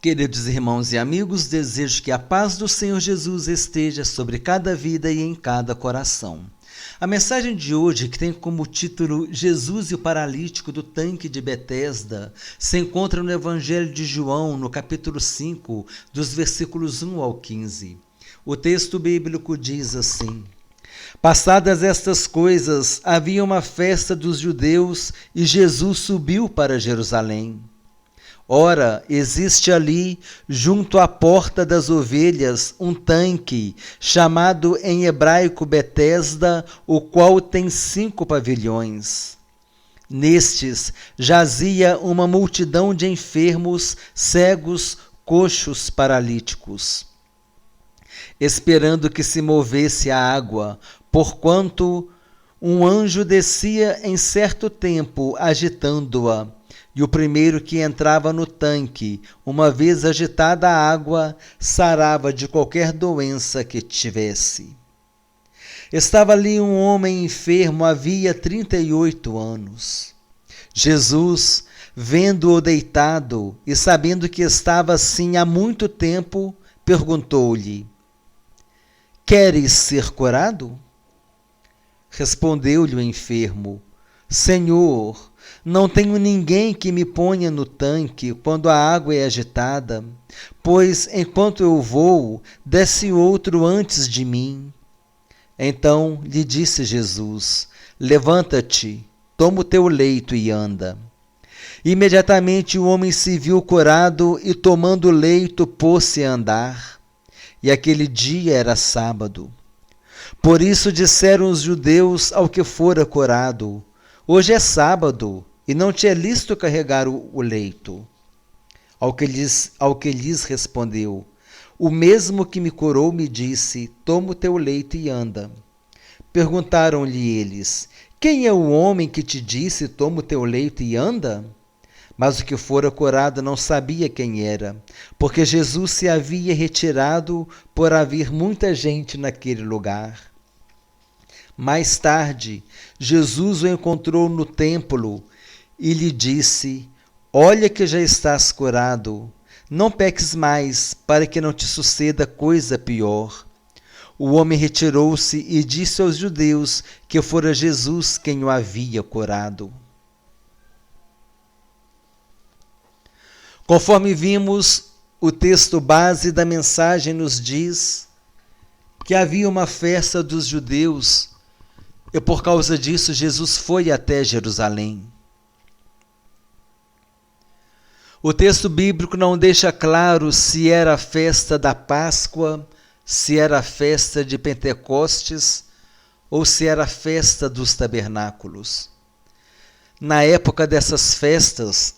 Queridos irmãos e amigos, desejo que a paz do Senhor Jesus esteja sobre cada vida e em cada coração. A mensagem de hoje, que tem como título Jesus e o paralítico do tanque de Betesda, se encontra no Evangelho de João, no capítulo 5, dos versículos 1 ao 15. O texto bíblico diz assim: Passadas estas coisas, havia uma festa dos judeus e Jesus subiu para Jerusalém. Ora, existe ali, junto à porta das ovelhas, um tanque, chamado em hebraico Betesda, o qual tem 5 pavilhões. Nestes jazia uma multidão de enfermos, cegos, coxos, paralíticos, esperando que se movesse a água, porquanto um anjo descia em certo tempo, agitando-a. E o primeiro que entrava no tanque, uma vez agitada a água, sarava de qualquer doença que tivesse. Estava ali um homem enfermo havia 38 anos. Jesus, vendo-o deitado e sabendo que estava assim há muito tempo, perguntou-lhe: Queres ser curado? Respondeu-lhe o enfermo: Senhor, não tenho ninguém que me ponha no tanque quando a água é agitada, pois enquanto eu vou, desce outro antes de mim. Então lhe disse Jesus: Levanta-te, toma o teu leito e anda. Imediatamente o homem se viu curado e, tomando o leito, pôs-se a andar. E aquele dia era sábado. Por isso disseram os judeus ao que fora curado: Hoje é sábado, e não te é lícito carregar o leito. Ao que lhes respondeu: O mesmo que me curou me disse: Toma o teu leito e anda. Perguntaram-lhe eles: Quem é o homem que te disse: Toma o teu leito e anda? Mas o que fora curado não sabia quem era, porque Jesus se havia retirado por haver muita gente naquele lugar. Mais tarde, Jesus o encontrou no templo e lhe disse: Olha que já estás curado, não peques mais, para que não te suceda coisa pior. O homem retirou-se e disse aos judeus que fora Jesus quem o havia curado. Conforme vimos, o texto base da mensagem nos diz que havia uma festa dos judeus e por causa disso Jesus foi até Jerusalém. O texto bíblico não deixa claro se era a festa da Páscoa, se era a festa de Pentecostes ou se era a festa dos tabernáculos. Na época dessas festas,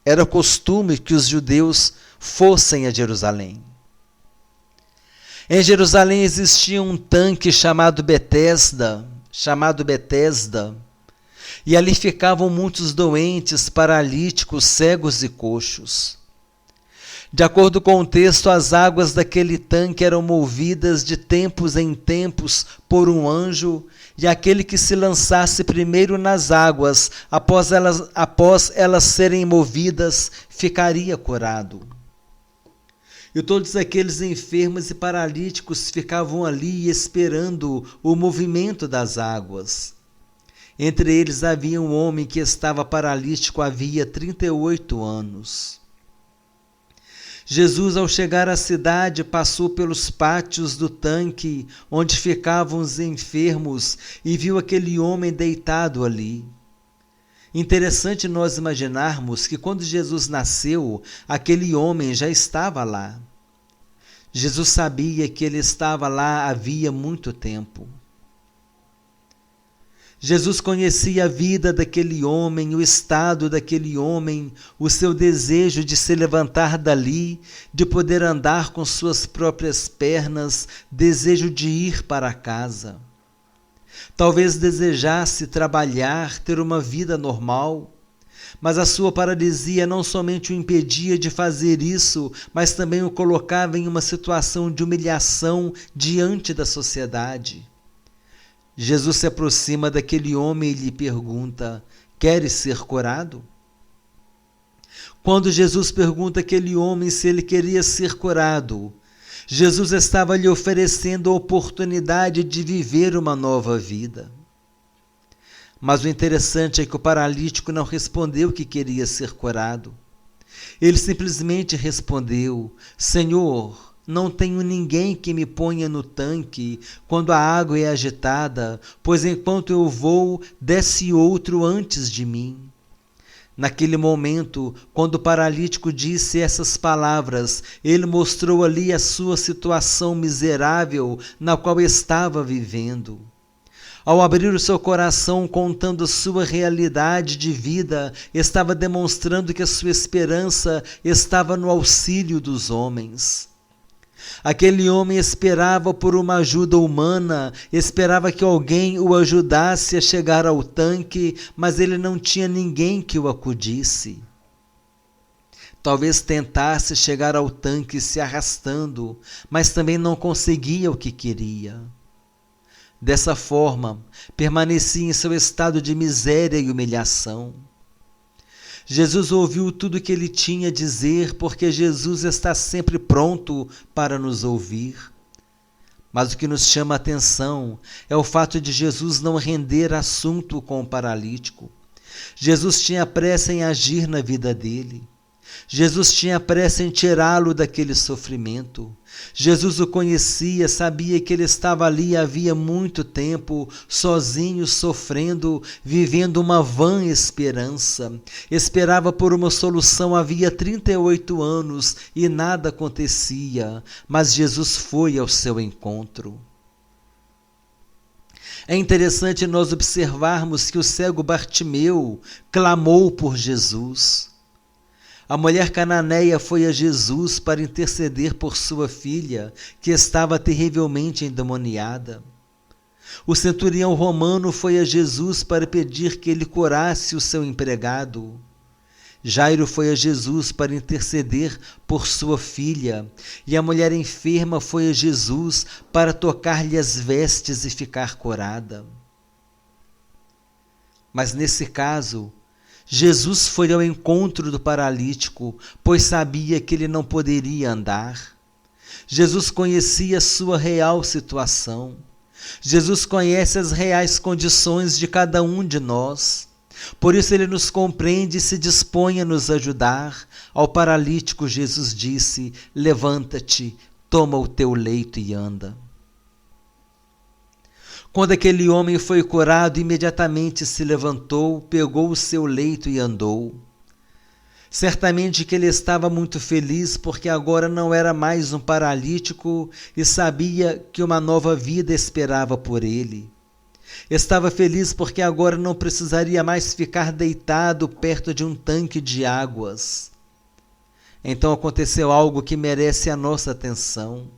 era costume que os judeus fossem a Jerusalém. Em Jerusalém existia um tanque chamado Betesda, e ali ficavam muitos doentes, paralíticos, cegos e coxos. De acordo com o texto, as águas daquele tanque eram movidas de tempos em tempos por um anjo, e aquele que se lançasse primeiro nas águas, após elas serem movidas, ficaria curado. E todos aqueles enfermos e paralíticos ficavam ali esperando o movimento das águas. Entre eles havia um homem que estava paralítico havia 38 anos. Jesus, ao chegar à cidade, passou pelos pátios do tanque onde ficavam os enfermos e viu aquele homem deitado ali. Interessante nós imaginarmos que quando Jesus nasceu, aquele homem já estava lá. Jesus sabia que ele estava lá havia muito tempo. Jesus conhecia a vida daquele homem, o estado daquele homem, o seu desejo de se levantar dali, de poder andar com suas próprias pernas, desejo de ir para casa. Talvez desejasse trabalhar, ter uma vida normal, mas a sua paralisia não somente o impedia de fazer isso, mas também o colocava em uma situação de humilhação diante da sociedade. Jesus se aproxima daquele homem e lhe pergunta: Queres ser curado? Quando Jesus pergunta àquele homem se ele queria ser curado, Jesus estava lhe oferecendo a oportunidade de viver uma nova vida. Mas o interessante é que o paralítico não respondeu que queria ser curado. Ele simplesmente respondeu: Senhor, não tenho ninguém que me ponha no tanque quando a água é agitada, pois enquanto eu vou, desce outro antes de mim. Naquele momento, quando o paralítico disse essas palavras, ele mostrou ali a sua situação miserável na qual estava vivendo. Ao abrir o seu coração contando sua realidade de vida, estava demonstrando que a sua esperança estava no auxílio dos homens. Aquele homem esperava por uma ajuda humana, esperava que alguém o ajudasse a chegar ao tanque, mas ele não tinha ninguém que o acudisse. Talvez tentasse chegar ao tanque se arrastando, mas também não conseguia o que queria. Dessa forma, permanecia em seu estado de miséria e humilhação. Jesus ouviu tudo o que ele tinha a dizer, porque Jesus está sempre pronto para nos ouvir. Mas o que nos chama a atenção é o fato de Jesus não render assunto com o paralítico. Jesus tinha pressa em agir na vida dele. Jesus tinha pressa em tirá-lo daquele sofrimento. Jesus o conhecia, sabia que ele estava ali havia muito tempo, sozinho, sofrendo, vivendo uma vã esperança. Esperava por uma solução havia 38 anos e nada acontecia, mas Jesus foi ao seu encontro. É interessante nós observarmos que o cego Bartimeu clamou por Jesus. A mulher cananeia foi a Jesus para interceder por sua filha, que estava terrivelmente endemoniada. O centurião romano foi a Jesus para pedir que ele curasse o seu empregado. Jairo foi a Jesus para interceder por sua filha, e a mulher enferma foi a Jesus para tocar-lhe as vestes e ficar curada. Mas nesse caso, Jesus foi ao encontro do paralítico, pois sabia que ele não poderia andar. Jesus conhecia a sua real situação. Jesus conhece as reais condições de cada um de nós. Por isso ele nos compreende e se dispõe a nos ajudar. Ao paralítico Jesus disse: levanta-te, toma o teu leito e anda. Quando aquele homem foi curado, imediatamente se levantou, pegou o seu leito e andou. Certamente que ele estava muito feliz, porque agora não era mais um paralítico e sabia que uma nova vida esperava por ele. Estava feliz porque agora não precisaria mais ficar deitado perto de um tanque de águas. Então aconteceu algo que merece a nossa atenção.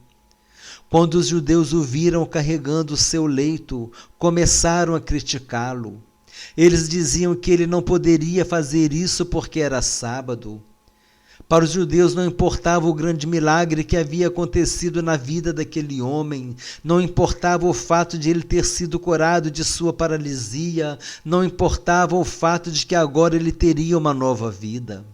Quando os judeus o viram carregando o seu leito, começaram a criticá-lo. Eles diziam que ele não poderia fazer isso porque era sábado. Para os judeus não importava o grande milagre que havia acontecido na vida daquele homem, não importava o fato de ele ter sido curado de sua paralisia, não importava o fato de que agora ele teria uma nova vida.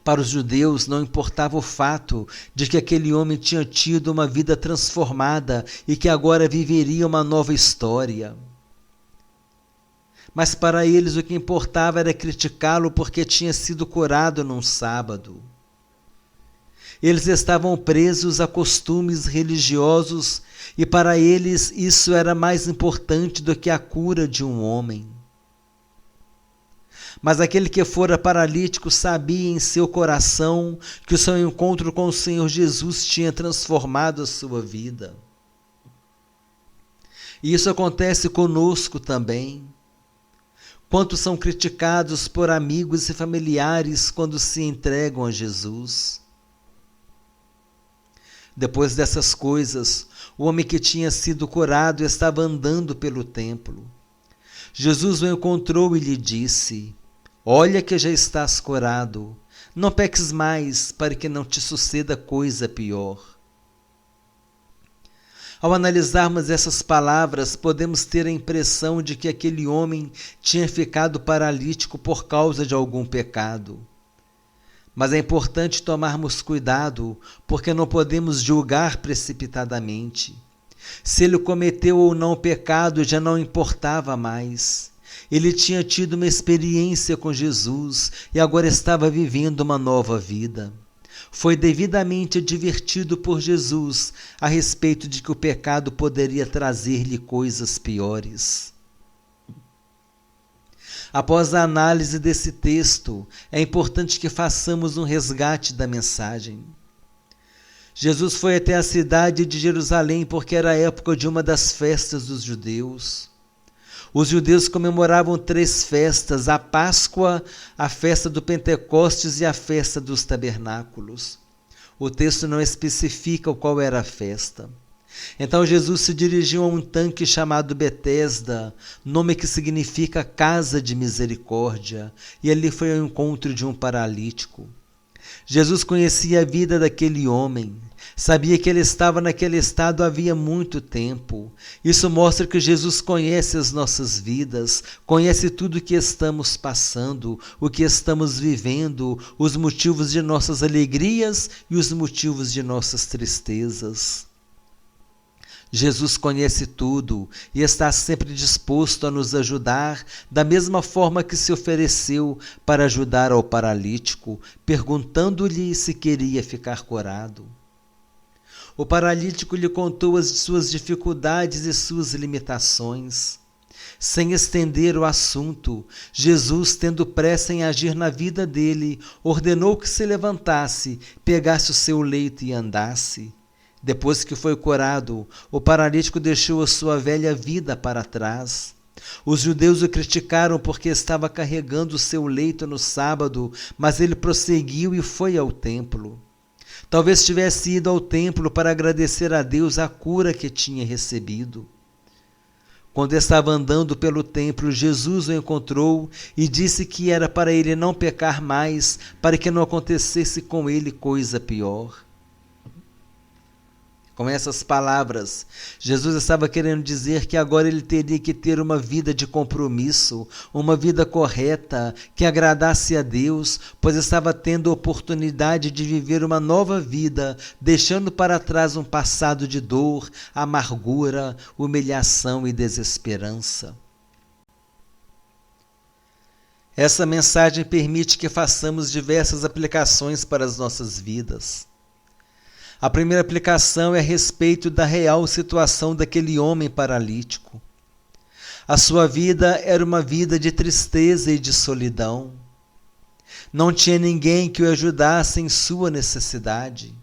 Para os judeus não importava o fato de que aquele homem tinha tido uma vida transformada e que agora viveria uma nova história. Mas para eles o que importava era criticá-lo porque tinha sido curado num sábado. Eles estavam presos a costumes religiosos e para eles isso era mais importante do que a cura de um homem. Mas aquele que fora paralítico sabia em seu coração que o seu encontro com o Senhor Jesus tinha transformado a sua vida. E isso acontece conosco também. Quantos são criticados por amigos e familiares quando se entregam a Jesus? Depois dessas coisas, o homem que tinha sido curado estava andando pelo templo. Jesus o encontrou e lhe disse: olha que já estás curado, não peques mais para que não te suceda coisa pior. Ao analisarmos essas palavras, podemos ter a impressão de que aquele homem tinha ficado paralítico por causa de algum pecado. Mas é importante tomarmos cuidado, porque não podemos julgar precipitadamente. Se ele cometeu ou não o pecado já não importava mais. Ele tinha tido uma experiência com Jesus e agora estava vivendo uma nova vida. Foi devidamente advertido por Jesus a respeito de que o pecado poderia trazer-lhe coisas piores. Após a análise desse texto, é importante que façamos um resgate da mensagem. Jesus foi até a cidade de Jerusalém porque era a época de uma das festas dos judeus. Os judeus comemoravam 3 festas: a Páscoa, a festa do Pentecostes e a festa dos tabernáculos. O texto não especifica qual era a festa. Então Jesus se dirigiu a um tanque chamado Betesda, nome que significa casa de misericórdia, e ali foi ao encontro de um paralítico. Jesus conhecia a vida daquele homem, sabia que ele estava naquele estado havia muito tempo. Isso mostra que Jesus conhece as nossas vidas, conhece tudo o que estamos passando, o que estamos vivendo, os motivos de nossas alegrias e os motivos de nossas tristezas. Jesus conhece tudo e está sempre disposto a nos ajudar, da mesma forma que se ofereceu para ajudar ao paralítico, perguntando-lhe se queria ficar curado. O paralítico lhe contou as suas dificuldades e suas limitações. Sem estender o assunto, Jesus, tendo pressa em agir na vida dele, ordenou que se levantasse, pegasse o seu leito e andasse. Depois que foi curado, o paralítico deixou a sua velha vida para trás. Os judeus o criticaram porque estava carregando o seu leito no sábado, mas ele prosseguiu e foi ao templo. Talvez tivesse ido ao templo para agradecer a Deus a cura que tinha recebido. Quando estava andando pelo templo, Jesus o encontrou e disse que era para ele não pecar mais, para que não acontecesse com ele coisa pior. Com essas palavras, Jesus estava querendo dizer que agora ele teria que ter uma vida de compromisso, uma vida correta, que agradasse a Deus, pois estava tendo a oportunidade de viver uma nova vida, deixando para trás um passado de dor, amargura, humilhação e desesperança. Essa mensagem permite que façamos diversas aplicações para as nossas vidas. A primeira aplicação é a respeito da real situação daquele homem paralítico. A sua vida era uma vida de tristeza e de solidão. Não tinha ninguém que o ajudasse em sua necessidade.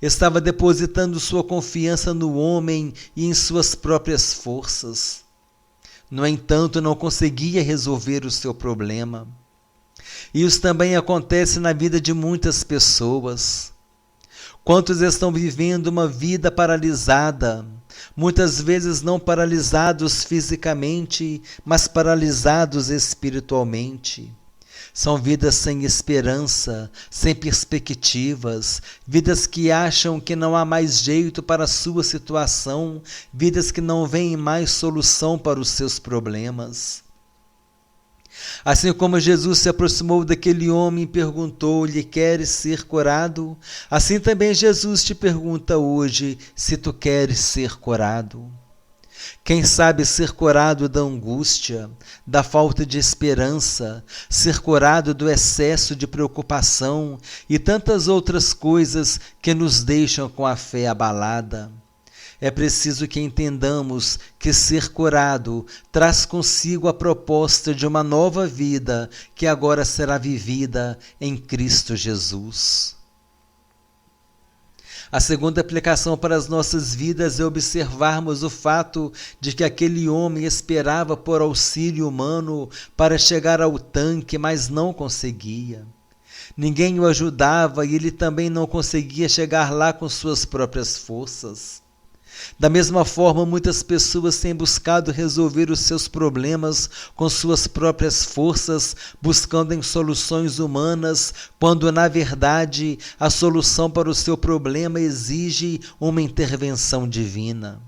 Estava depositando sua confiança no homem e em suas próprias forças. No entanto, não conseguia resolver o seu problema. Isso também acontece na vida de muitas pessoas. Quantos estão vivendo uma vida paralisada, muitas vezes não paralisados fisicamente, mas paralisados espiritualmente. São vidas sem esperança, sem perspectivas, vidas que acham que não há mais jeito para a sua situação, vidas que não veem mais solução para os seus problemas. Assim como Jesus se aproximou daquele homem e perguntou-lhe: queres ser curado? Assim também Jesus te pergunta hoje se tu queres ser curado. Quem sabe ser curado da angústia, da falta de esperança, ser curado do excesso de preocupação e tantas outras coisas que nos deixam com a fé abalada. É preciso que entendamos que ser curado traz consigo a proposta de uma nova vida que agora será vivida em Cristo Jesus. A segunda aplicação para as nossas vidas é observarmos o fato de que aquele homem esperava por auxílio humano para chegar ao tanque, mas não conseguia. Ninguém o ajudava e ele também não conseguia chegar lá com suas próprias forças. Da mesma forma, muitas pessoas têm buscado resolver os seus problemas com suas próprias forças, buscando em soluções humanas, quando, na verdade, a solução para o seu problema exige uma intervenção divina.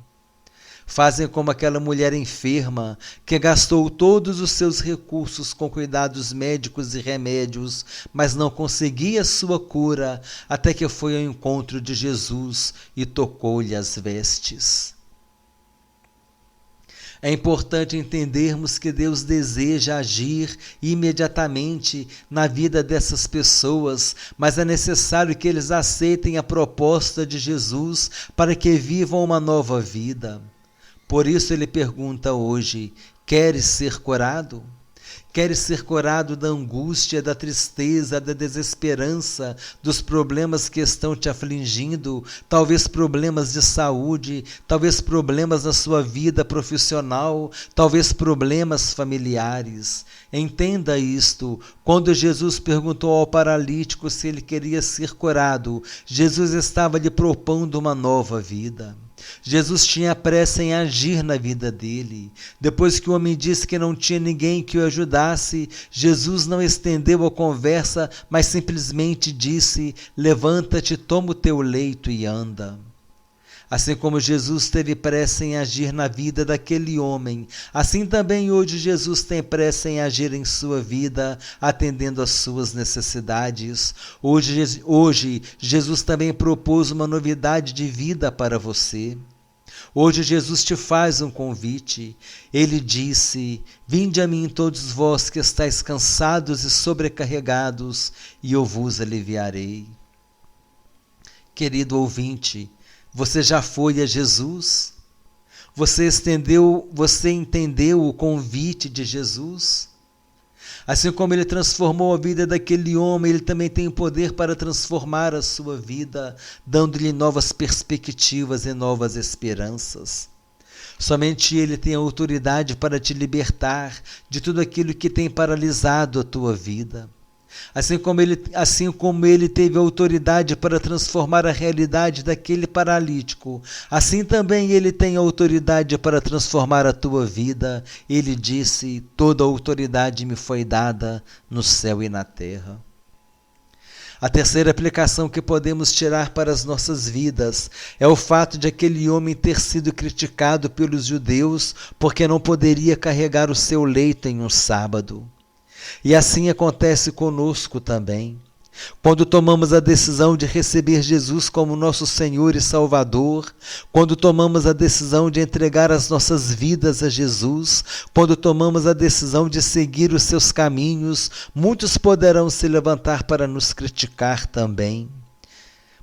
Fazem como aquela mulher enferma que gastou todos os seus recursos com cuidados médicos e remédios, mas não conseguia sua cura até que foi ao encontro de Jesus e tocou-lhe as vestes. É importante entendermos que Deus deseja agir imediatamente na vida dessas pessoas, mas é necessário que eles aceitem a proposta de Jesus para que vivam uma nova vida. Por isso ele pergunta hoje: queres ser curado? Queres ser curado da angústia, da tristeza, da desesperança, dos problemas que estão te afligindo, talvez problemas de saúde, talvez problemas na sua vida profissional, talvez problemas familiares. Entenda isto: quando Jesus perguntou ao paralítico se ele queria ser curado, Jesus estava lhe propondo uma nova vida. Jesus tinha pressa em agir na vida dele. Depois que o homem disse que não tinha ninguém que o ajudasse, Jesus não estendeu a conversa, mas simplesmente disse: levanta-te, toma o teu leito e anda. Assim como Jesus teve pressa em agir na vida daquele homem, assim também hoje Jesus tem pressa em agir em sua vida, atendendo às suas necessidades. Hoje Jesus também propôs uma novidade de vida para você. Hoje Jesus te faz um convite. Ele disse: vinde a mim todos vós que estáis cansados e sobrecarregados, e eu vos aliviarei. Querido ouvinte, você já foi a Jesus? Você entendeu o convite de Jesus? Assim como ele transformou a vida daquele homem, ele também tem o poder para transformar a sua vida, dando-lhe novas perspectivas e novas esperanças. Somente ele tem a autoridade para te libertar de tudo aquilo que tem paralisado a tua vida. Assim como ele teve autoridade para transformar a realidade daquele paralítico, assim também ele tem autoridade para transformar a tua vida. Ele disse: toda autoridade me foi dada no céu e na terra. A terceira aplicação que podemos tirar para as nossas vidas é o fato de aquele homem ter sido criticado pelos judeus porque não poderia carregar o seu leito em um sábado. E assim acontece conosco também. Quando tomamos a decisão de receber Jesus como nosso Senhor e Salvador, quando tomamos a decisão de entregar as nossas vidas a Jesus, quando tomamos a decisão de seguir os seus caminhos, muitos poderão se levantar para nos criticar também.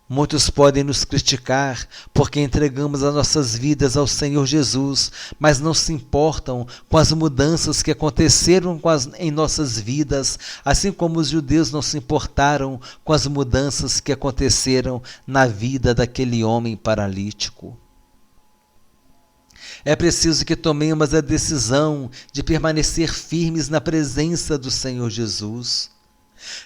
Muitos podem nos criticar porque entregamos as nossas vidas ao Senhor Jesus, mas não se importam com as mudanças que aconteceram em nossas vidas, assim como os judeus não se importaram com as mudanças que aconteceram na vida daquele homem paralítico. É preciso que tomemos a decisão de permanecer firmes na presença do Senhor Jesus.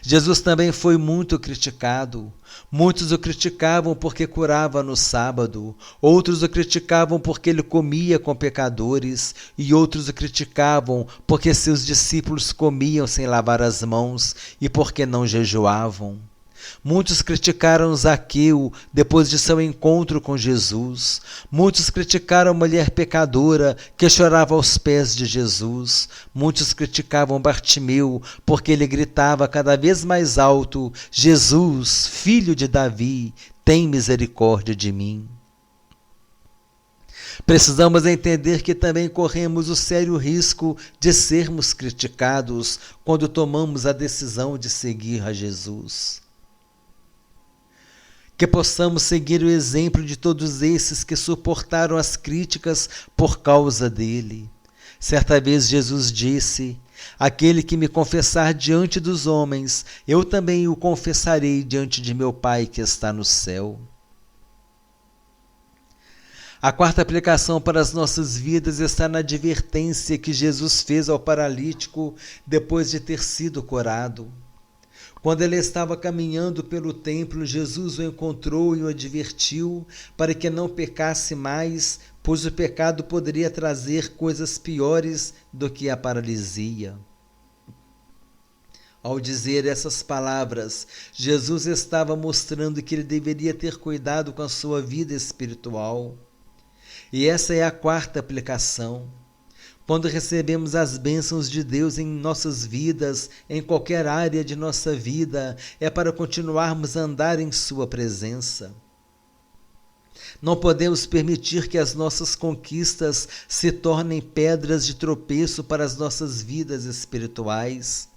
Jesus também foi muito criticado. Muitos o criticavam porque curava no sábado, outros o criticavam porque ele comia com pecadores, e outros o criticavam porque seus discípulos comiam sem lavar as mãos e porque não jejuavam. Muitos criticaram Zaqueu depois de seu encontro com Jesus. Muitos criticaram a mulher pecadora que chorava aos pés de Jesus. Muitos criticavam Bartimeu porque ele gritava cada vez mais alto: Jesus, filho de Davi, tem misericórdia de mim. Precisamos entender que também corremos o sério risco de sermos criticados quando tomamos a decisão de seguir a Jesus. Que possamos seguir o exemplo de todos esses que suportaram as críticas por causa dele. Certa vez Jesus disse: aquele que me confessar diante dos homens, eu também o confessarei diante de meu Pai que está no céu. A quarta aplicação para as nossas vidas está na advertência que Jesus fez ao paralítico depois de ter sido curado. Quando ele estava caminhando pelo templo, Jesus o encontrou e o advertiu para que não pecasse mais, pois o pecado poderia trazer coisas piores do que a paralisia. Ao dizer essas palavras, Jesus estava mostrando que ele deveria ter cuidado com a sua vida espiritual. E essa é a quarta aplicação. Quando recebemos as bênçãos de Deus em nossas vidas, em qualquer área de nossa vida, é para continuarmos a andar em sua presença. Não podemos permitir que as nossas conquistas se tornem pedras de tropeço para as nossas vidas espirituais.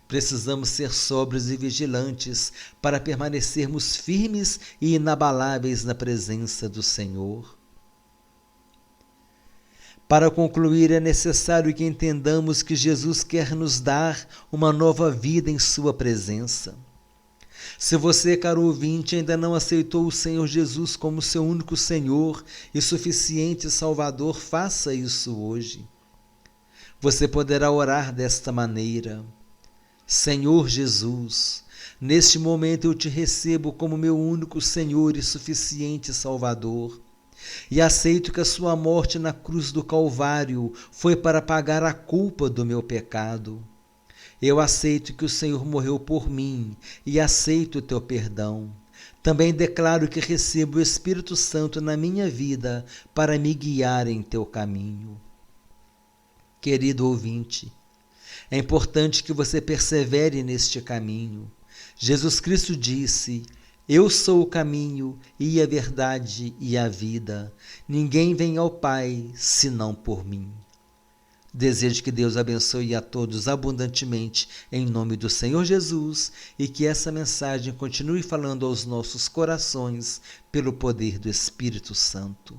Precisamos ser sóbrios e vigilantes para permanecermos firmes e inabaláveis na presença do Senhor. Para concluir, é necessário que entendamos que Jesus quer nos dar uma nova vida em sua presença. Se você, caro ouvinte, ainda não aceitou o Senhor Jesus como seu único Senhor e suficiente Salvador, faça isso hoje. Você poderá orar desta maneira: Senhor Jesus, neste momento eu te recebo como meu único Senhor e suficiente Salvador, e aceito que a sua morte na cruz do Calvário foi para pagar a culpa do meu pecado. Eu aceito que o Senhor morreu por mim e aceito o teu perdão. Também declaro que recebo o Espírito Santo na minha vida para me guiar em teu caminho. Querido ouvinte, é importante que você persevere neste caminho. Jesus Cristo disse: Eu sou o caminho e a verdade e a vida. Ninguém vem ao Pai senão por mim. Desejo que Deus abençoe a todos abundantemente em nome do Senhor Jesus e que essa mensagem continue falando aos nossos corações pelo poder do Espírito Santo.